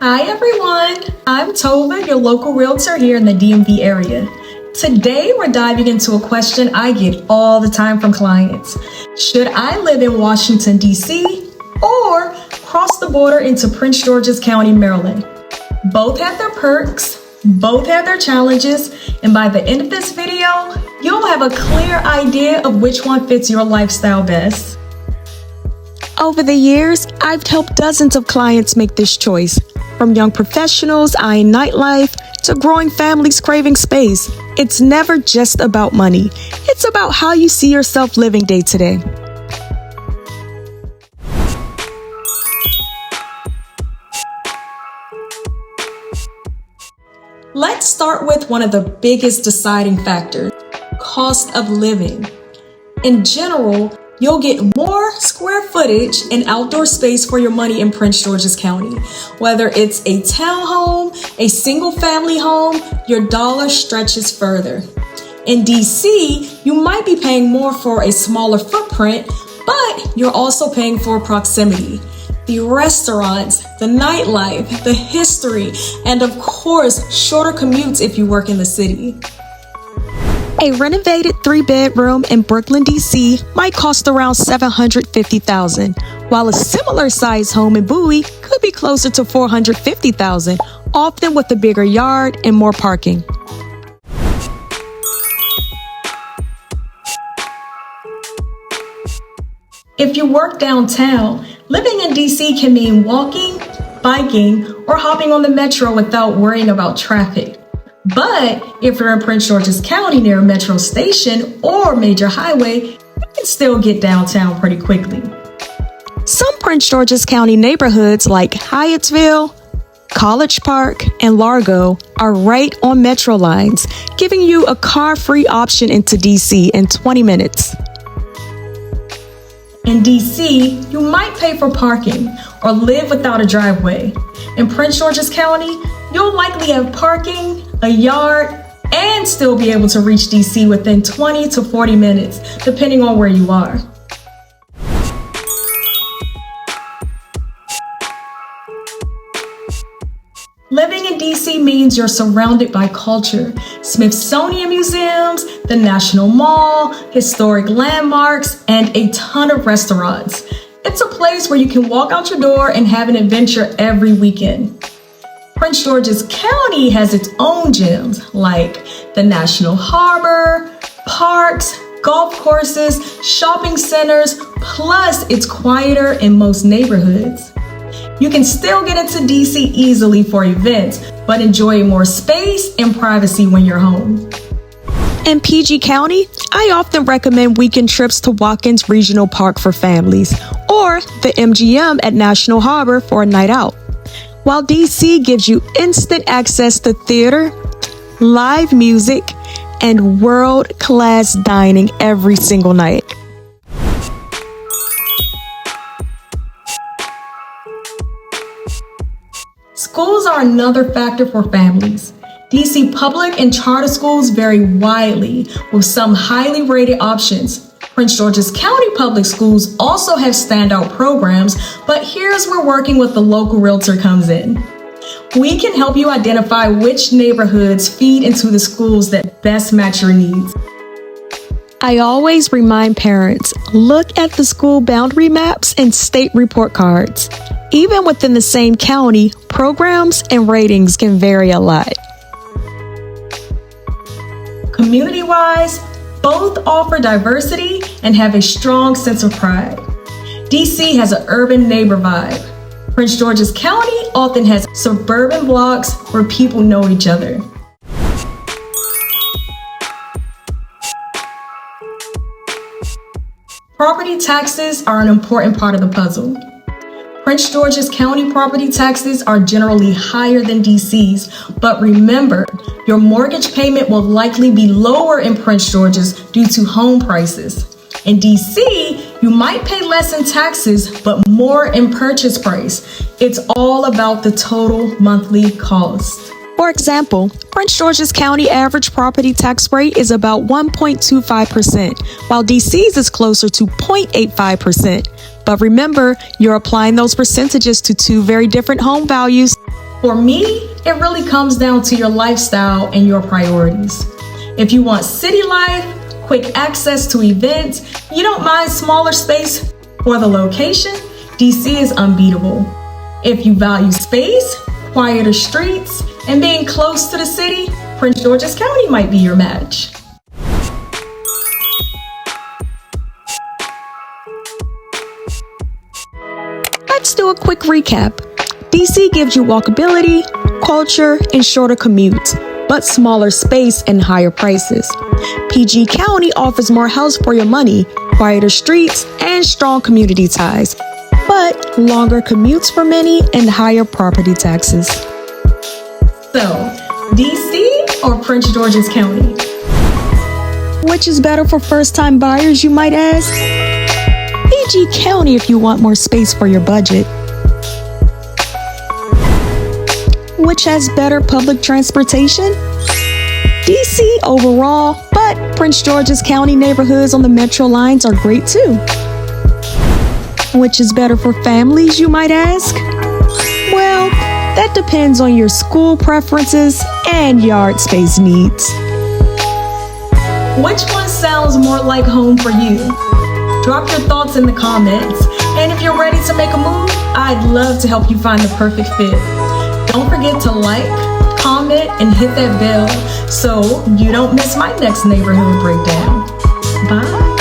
Hi everyone, I'm Tova, your local realtor here in the DMV area. Today we're diving into a question I get all the time from clients. Should I live in Washington, D.C. or cross the border into Prince George's County, Maryland? Both have their perks, both have their challenges, and by the end of this video, you'll have a clear idea of which one fits your lifestyle best. Over the years, I've helped dozens of clients make this choice, from young professionals eyeing nightlife to growing families craving space. It's never just about money. It's about how you see yourself living day to day. Let's start with one of the biggest deciding factors, cost of living. In general, you'll get more square footage and outdoor space for your money in Prince George's County. Whether it's a townhome, a single family home, your dollar stretches further. In DC, you might be paying more for a smaller footprint, but you're also paying for proximity. The restaurants, the nightlife, the history, and of course, shorter commutes if you work in the city. A renovated 3-bedroom in Brooklyn, D.C. might cost around $750,000, while a similar size home in Bowie could be closer to $450,000, often with a bigger yard and more parking. If you work downtown, living in DC can mean walking, biking, or hopping on the metro without worrying about traffic. But if you're in Prince George's County near a metro station or major highway, you can still get downtown pretty quickly. Some Prince George's County neighborhoods like Hyattsville, College Park, and Largo are right on metro lines, giving you a car-free option into DC in 20 minutes. In DC, you might pay for parking or live without a driveway. In Prince George's County, you'll likely have parking, a yard, and still be able to reach DC within 20 to 40 minutes, depending on where you are. Living in DC means you're surrounded by culture, Smithsonian museums, the National Mall, historic landmarks, and a ton of restaurants. It's a place where you can walk out your door and have an adventure every weekend. Prince George's County has its own gems like the National Harbor, parks, golf courses, shopping centers, plus it's quieter in most neighborhoods. You can still get into DC easily for events, but enjoy more space and privacy when you're home. In PG County, I often recommend weekend trips to Watkins Regional Park for families, or the MGM at National Harbor for a night out. While DC gives you instant access to theater, live music, and world-class dining every single night. Schools are another factor for families. DC public and charter schools vary widely, with some highly rated options. Prince George's County public schools also have standout programs, but here's where working with the local realtor comes in. We can help you identify which neighborhoods feed into the schools that best match your needs. I always remind parents, look at the school boundary maps and state report cards. Even within the same county, programs and ratings can vary a lot. Community-wise, both offer diversity and have a strong sense of pride. DC has an urban neighbor vibe. Prince George's County often has suburban blocks where people know each other. Property taxes are an important part of the puzzle. Prince George's County property taxes are generally higher than DC's, but remember, your mortgage payment will likely be lower in Prince George's due to home prices. In DC, you might pay less in taxes, but more in purchase price. It's all about the total monthly cost. For example, Prince George's County average property tax rate is about 1.25%, while DC's is closer to 0.85%. But remember, you're applying those percentages to two very different home values. For me, it really comes down to your lifestyle and your priorities. If you want city life, quick access to events, you don't mind smaller space for the location, DC is unbeatable. If you value space, quieter streets, and being close to the city, Prince George's County might be your match. Let's do a quick recap. DC gives you walkability, culture, and shorter commutes, but smaller space and higher prices. PG County offers more house for your money, quieter streets, and strong community ties, but longer commutes for many and higher property taxes. So, DC or Prince George's County? Which is better for first-time buyers, you might ask? PG County if you want more space for your budget. Which has better public transportation? DC overall, but Prince George's County neighborhoods on the metro lines are great too. Which is better for families, you might ask? Well, that depends on your school preferences and yard space needs. Which one sounds more like home for you? Drop your thoughts in the comments. And if you're ready to make a move, I'd love to help you find the perfect fit. Don't forget to like, comment, and hit that bell so you don't miss my next neighborhood breakdown. Bye.